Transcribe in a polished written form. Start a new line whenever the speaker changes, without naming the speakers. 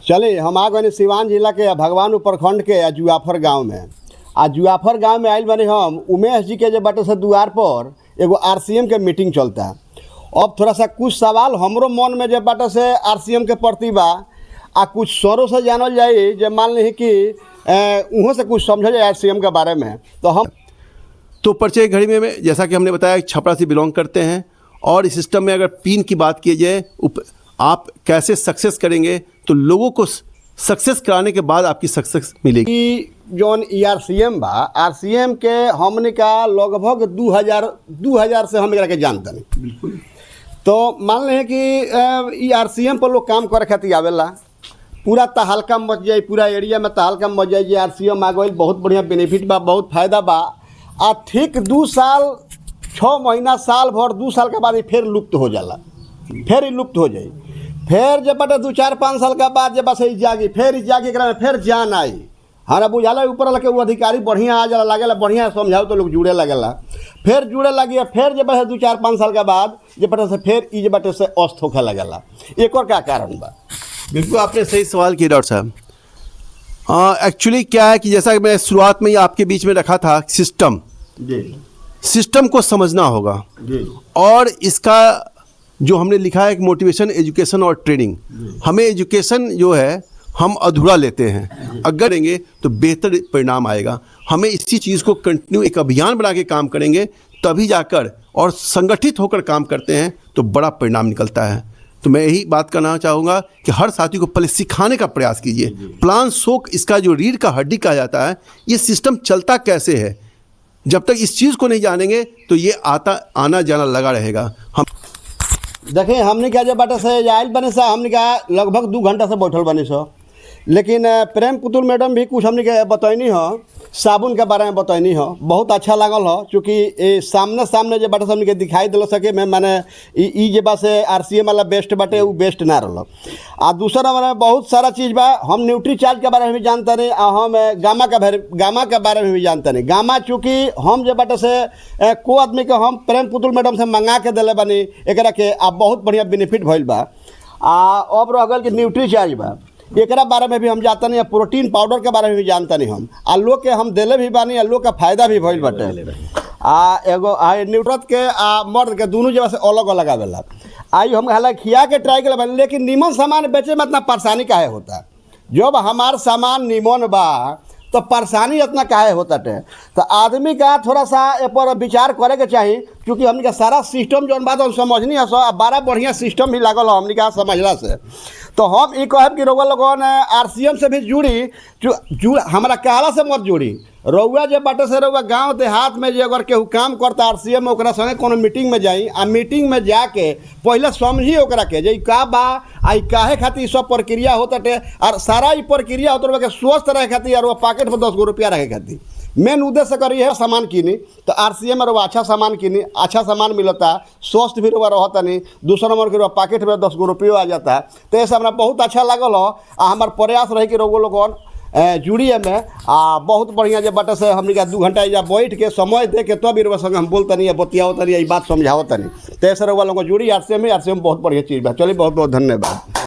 चलिए हम आ गए सिवान जिला के भगवान प्रखंड के जुआफर गांव में। जुआफर गांव में आयल बने हम उमेश जी के जो बाटे से द्वार पर एगो आरसीएम के मीटिंग चलता। अब थोड़ा सा कुछ सवाल हमरो मन में जो बाटे से आरसीएम के प्रति बा आ कुछ सरों से जानल जाए जो मान ली कि उहों से कुछ समझल जाए आरसीएम के बारे में।
तो परिचय घड़ी में जैसा कि हमने बताया छपरा से बिलोंग करते हैं और इस सिस्टम में अगर पिन की बात की जाए आप कैसे सक्सेस करेंगे तो लोगों को सक्सेस कराने के बाद आपकी सक्सेस मिलेगी।
जौन आरसीएम बा आरसीएम के हमने का लगभग 2000 से हम के जानते नहीं।
बिल्कुल।
तो मान लें कि आरसीएम पर लोग काम करे खातिर आवेला, पूरा तहलका मच जाए, पूरा एरिया में तहलका मच जाए। आरसीएम आ गई, बहुत बढ़िया बेनिफिट बा, बहुत फायदा बा। आ ठीक 2 साल 6 महीना साल भर 2 साल के बाद ही फिर लुप्त हो जाला, फिर ही लुप्त हो जाए। फिर जब बटे 2-4-5 साल के बाद जब बस जागी फिर फिर जान आई। हमारा बुझाला ऊपर लगे वो अधिकारी बढ़िया आ जाला, लागेला बढ़िया समझाओ तो लोग जुड़े लगेला, फिर जुड़े लगे। फिर जब बटे 2-4-5 साल के बाद जब बटे से फिर ये बटे से अस्त होखे लगेला। एक और क्या कारण बा?
बिल्कुल आपने सही सवाल किया डॉक्टर साहब। एक्चुअली क्या है कि जैसा कि मैं शुरुआत में ही आपके बीच में रखा था, सिस्टम को समझना होगा और इसका जो हमने लिखा है एक मोटिवेशन, एजुकेशन और ट्रेनिंग। हमें एजुकेशन जो है हम अधूरा लेते हैं, अगर करेंगे तो बेहतर परिणाम आएगा। हमें इसी चीज़ को कंटिन्यू एक अभियान बना के काम करेंगे तभी जाकर और संगठित होकर काम करते हैं तो बड़ा परिणाम निकलता है। तो मैं यही बात करना चाहूँगा कि हर साथी को पहले सिखाने का प्रयास कीजिए। प्लान सोक इसका जो रीढ़ का हड्डी कहा जाता है, ये सिस्टम चलता कैसे है, जब तक इस चीज़ को नहीं जानेंगे तो ये आना जाना लगा रहेगा। हम
देखिए हमने क्या जब बाटे से आयल बने सा हमने क्या लगभग 2 घंटा से बैठल बने सो, लेकिन प्रेम पुतुल मैडम भी कुछ हमने के बतैनी हो, साबुन के बारे में बतैनी हो, बहुत अच्छा लागल हो। चूँकि सामने जो बाटे से हमने के दिखाई दिल सके मैं माने ई जे बस आरसीएम वाला बेस्ट बाटे वो बेस्ट ना रहा। आ दूसरा माने बहुत सारा चीज़ बा, हम न्यूट्री चार्ज के बारे में भी जानते नहीं, हम गामा के बारे में भी जानते नहीं। गामा चूँकि हम जो बाटे से को आदमी के हम प्रेम पुतुल मैडम से मंगा के दिले बनी एकरा के, आ बहुत बढ़िया बेनिफिट भइल बा। अब रह गल कि न्यूट्री चार्ज बा, एकरा बारे में भी हम जानते नहीं। प्रोटीन पाउडर के बारे में भी जानते नहीं हम। आलू के हम दिले भी बानी, आलू का फायदा भी भइल बाटे। एगो न्यूट्रत के मर्द के दोनों जगह से अलग अलग आवेला। आई हम हालांकि खिया के ट्राई कर बने, लेकिन नीमन सामान बेचे में इतना परेशानी काहे होता? जब हमार सामान नीमन बा तो परेशानी इतना काहे होता है? तो आदमी का थोड़ा सा ए पर विचार करे के चाहिए, क्योंकि हमने का सारा सिस्टम जो बात हम समझनी है सो बड़ा बढ़िया सिस्टम भी लागल हमने का समझला से। तो हम ये कहब कि रउआ लोगन आरसीएम से भी जुड़ी हमारा कहला से मत जुड़ी। रउआ जे बाटे से रउआ गांव देहात में जे अगर केहू काम करता आरसीएम में ओकरा संगे कोनो मीटिंग में जाई, आ मीटिंग में जाके पहले समझी ओकरा के जे का बा आई काहे खातिर सब प्रक्रिया होता और सारा ई प्रक्रिया होता के स्वस्थ रहे खातिर और पॉकेट में 10 गो रुपया रखे खातिर मेन उद्देश्य करी है सामान किनी। तो आरसीएम में अच्छा सामान किनी, अच्छा सामान मिलता, स्वस्थ भी रहता नहीं, दूसरा नंबर के पॉकेट में 10 गो रुपये आ जाता। तो ऐसा हमारा बहुत अच्छा लगल हो। हमार प्रयास रहे कि रोगो लोगन जुड़िए में बहुत बढ़िया जब बटे से हमने 2 घंटा या बैठ के समय दे के तब तो संग हम बोलते नहीं, बतियाओ तनी, बात समझाओ तनी। तो ऐसे रोग लोगों को जुड़ी आरसीएम में बहुत बढ़िया चीज़ बा। चलिए बहुत बहुत धन्यवाद।